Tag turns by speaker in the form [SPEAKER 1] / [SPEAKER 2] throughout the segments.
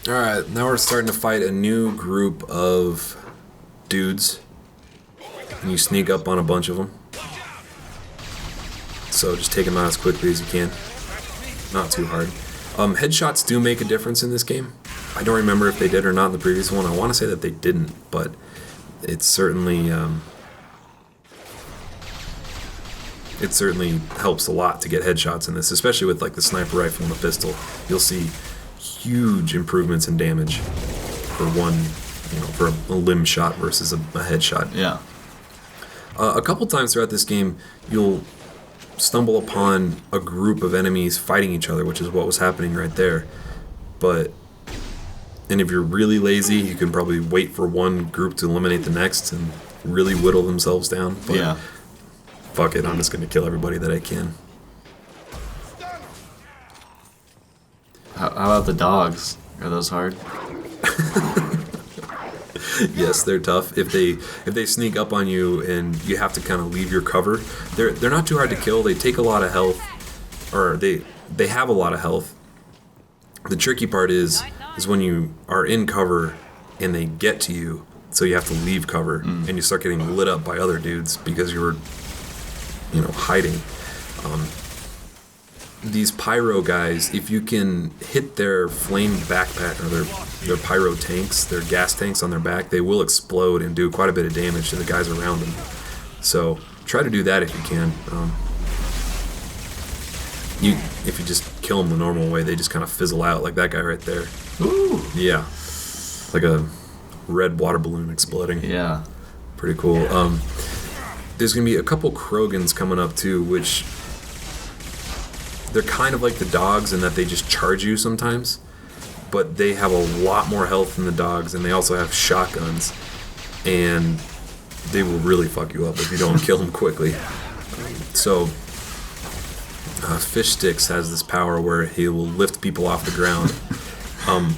[SPEAKER 1] Alright, now we're starting to fight a new group of dudes. And you sneak up on a bunch of them. So just take them out as quickly as you can. Not too hard. Headshots do make a difference in this game. I don't remember if they did or not in the previous one. I want to say that they didn't, but it certainly helps a lot to get headshots in this, especially with like the sniper rifle and the pistol. You'll see huge improvements in damage for for a limb shot versus a headshot.
[SPEAKER 2] Yeah.
[SPEAKER 1] A couple times throughout this game, you'll stumble upon a group of enemies fighting each other, which is what was happening right there. And if you're really lazy, you can probably wait for one group to eliminate the next and really whittle themselves down. But
[SPEAKER 2] yeah.
[SPEAKER 1] Fuck it, I'm just going to kill everybody that I can.
[SPEAKER 2] How about the dogs? Are those hard?
[SPEAKER 1] Yes, they're tough. If they sneak up on you and you have to kind of leave your cover, they're not too hard to kill. They take a lot of health, or they have a lot of health. The tricky part is when you are in cover and they get to you, so you have to leave cover and you start getting lit up by other dudes because you were, hiding. These pyro guys, if you can hit their flame backpack or their pyro tanks, their gas tanks on their back, they will explode and do quite a bit of damage to the guys around them. So try to do that if you can. If you just kill them the normal way, they just kind of fizzle out, like that guy right there.
[SPEAKER 2] Ooh.
[SPEAKER 1] Yeah, like a red water balloon exploding.
[SPEAKER 2] Yeah.
[SPEAKER 1] Pretty cool. There's gonna be a couple Krogans coming up too, which they're kind of like the dogs in that they just charge you sometimes, but they have a lot more health than the dogs, and they also have shotguns, and they will really fuck you up if you don't kill them quickly. So, Fish Sticks has this power where he will lift people off the ground,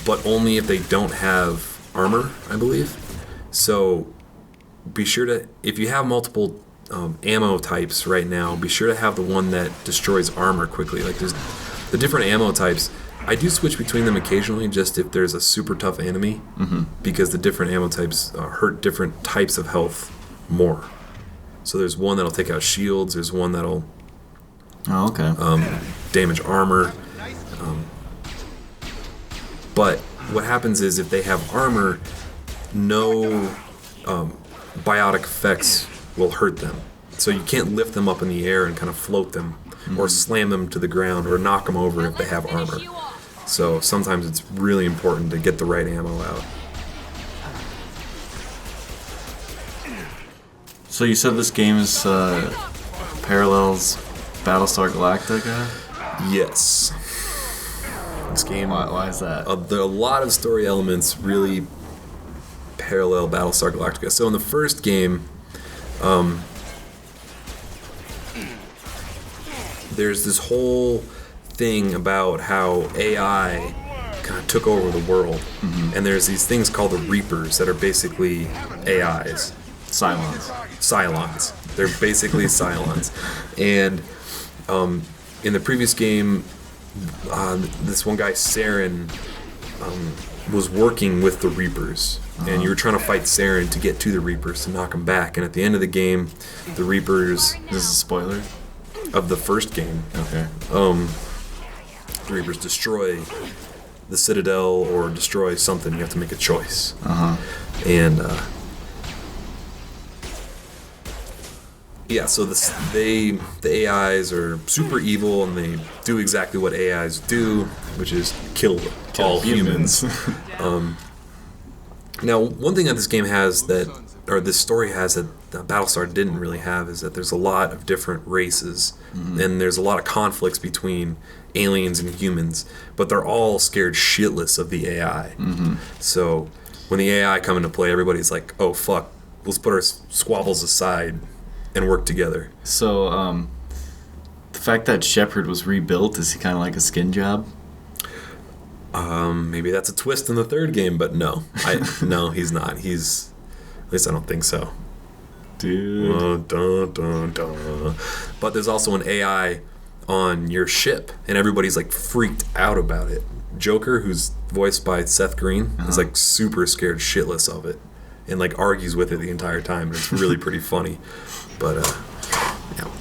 [SPEAKER 1] but only if they don't have armor, I believe. So, be sure to, if you have multiple ammo types right now, be sure to have the one that destroys armor quickly. Like, there's the different ammo types. I do switch between them occasionally, just if there's a super tough enemy, because the different ammo types hurt different types of health more. So there's one that'll take out shields, there's one that'll damage armor. But what happens is if they have armor, no biotic effects will hurt them. So you can't lift them up in the air and kind of float them, or slam them to the ground, or knock them over if they have armor. So sometimes it's really important to get the right ammo out.
[SPEAKER 2] So you said this game is parallels Battlestar Galactica?
[SPEAKER 1] Yes. This game...
[SPEAKER 2] Why is that?
[SPEAKER 1] There are a lot of story elements really parallel Battlestar Galactica. So in the first game, there's this whole thing about how AI kind of took over the world, and there's these things called the Reapers that are basically AIs. Cylons. They're basically Cylons. And in the previous game, this one guy, Saren, was working with the Reapers. And you were trying to fight Saren to get to the Reapers to knock them back. And at the end of the game, the Reapers...
[SPEAKER 2] This is a spoiler?
[SPEAKER 1] Of the first game.
[SPEAKER 2] Okay.
[SPEAKER 1] The Reapers destroy the Citadel or destroy something. You have to make a choice. And so the AIs are super evil, and they do exactly what AIs do, which is kill all humans. Now, one thing that this game has or this story has that Battlestar didn't really have, is that there's a lot of different races, and there's a lot of conflicts between aliens and humans, but they're all scared shitless of the AI. So when the AI come into play, everybody's like, oh fuck, let's put our squabbles aside and work together.
[SPEAKER 2] So the fact that Shepard was rebuilt, is he kind of like a skin job?
[SPEAKER 1] Maybe that's a twist in the third game, but no. No, he's not. At least I don't think so.
[SPEAKER 2] Dude.
[SPEAKER 1] But there's also an AI on your ship, and everybody's like freaked out about it. Joker, who's voiced by Seth Green, is like super scared shitless of it, and like argues with it the entire time. And it's really pretty funny. But yeah.